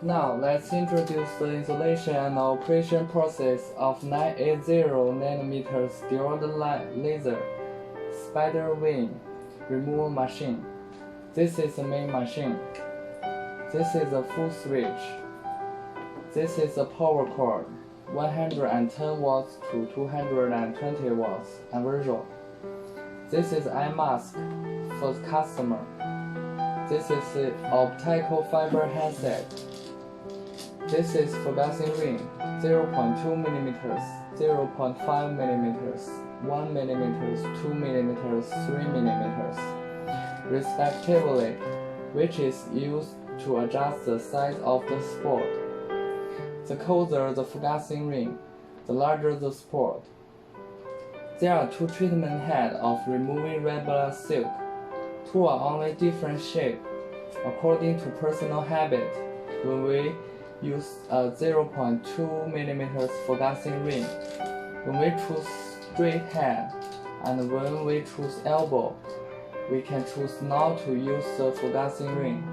Now let's introduce the installation and operation process of 980 nm diode laser spider wing removal machine. This is the main machine. This is the full switch. This is the power cord, 110 watts to 220 watts and visual. This is eye mask for the customer. This is the optical fiber headset. This is focusing ring, 0.2 mm, 0.5 mm, 1 mm, 2 mm, 3 mm, respectively, which is used to adjust the size of the spot. The closer the focusing ring, the larger the spot. There are two treatment heads of removing red blood silk. Two are only different shape according to personal habit. When we use a 0.2 mm focusing ring, when we choose straight head, and when we choose elbow, we can choose not to use the focusing ring.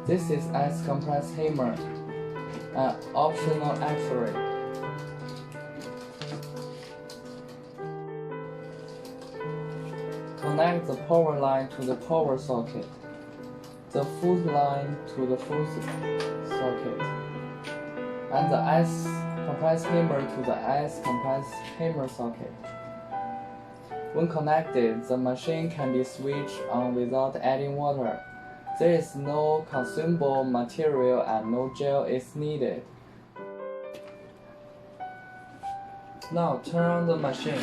This is ice compressed hammer, an optional accessory. Connect the power line to the power socket, the foot line to the foot socket, and the ice compressed hammer to the ice compressed hammer socket. When connected, the machine can be switched on without adding water. There is no consumable material and no gel is needed. Now turn on the machine,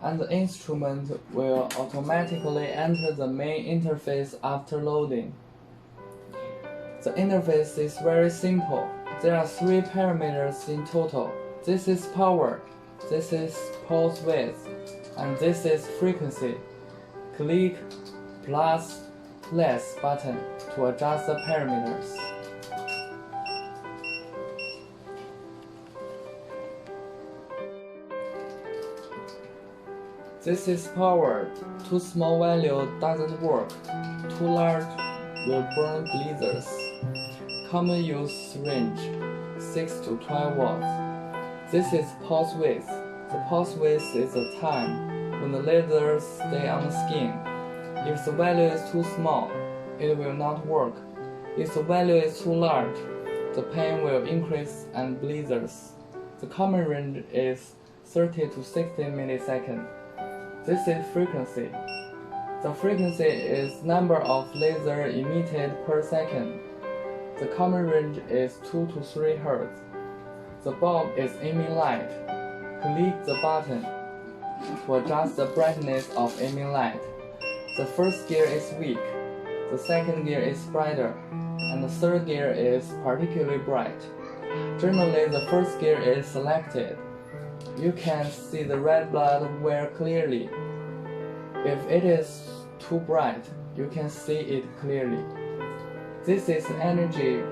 and the instrument will automatically enter the main interface after loading. The interface is very simple. There are 3 parameters in total. This is power, this is pulse width, and this is frequency. Click plus less button to adjust the parameters. This is power. Too small value doesn't work. Too large will burn blazers. Common use range 6 to 12 watts. This is pulse width. The pulse width is the time when the lasers stay on the skin. If the value is too small, it will not work. If the value is too large, the pain will increase and blazers. The common range is 30 to 60 milliseconds. This is frequency. The frequency is number of lasers emitted per second. The common range is 2 to 3 Hz. The bulb is aiming light. Click the button to adjust the brightness of aiming light. The first gear is weak, the second gear is brighter, and the third gear is particularly bright. Generally, the first gear is selected. You can see the red blood very clearly. If it is too bright, you can see it clearly. This is energy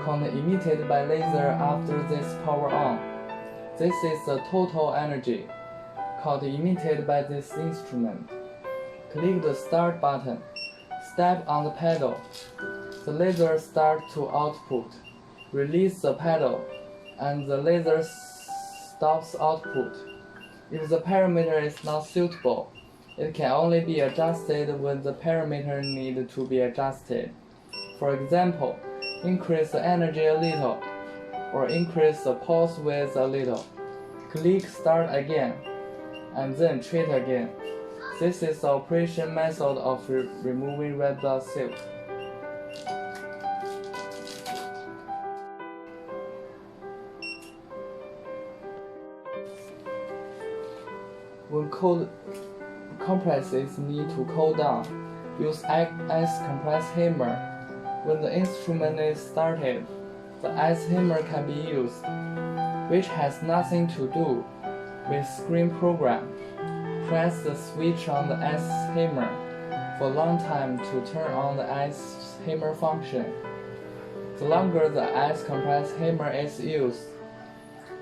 current emitted by laser after this power on. This is the total energy current emitted by this instrument. Click the start button. Step on the pedal. The laser starts to output. Release the pedal, and the laser stops output. If the parameter is not suitable, it can only be adjusted when the parameter needs to be adjusted. For example, increase the energy a little, or increase the pulse width a little. Click start again, and then treat again. This is the operation method of removing red blood silk. When cold compresses need to cool down, use ice compressed hammer. When the instrument is started, the ice hammer can be used, which has nothing to do with screen program. Press the switch on the ice hammer for a long time to turn on the ice hammer function. The longer the ice compressed hammer is used,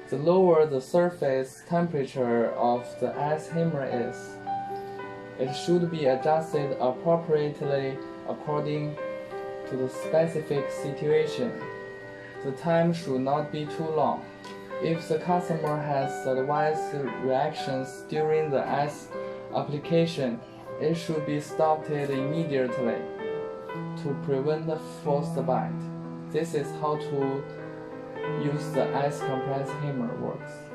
the lower the surface temperature of the ice hammer is. It should be adjusted appropriately according to the specific situation. The time should not be too long. If the customer has adverse reactions during the ice application, it should be stopped immediately to prevent the forced bite. This is how to use the ice compress hammer works.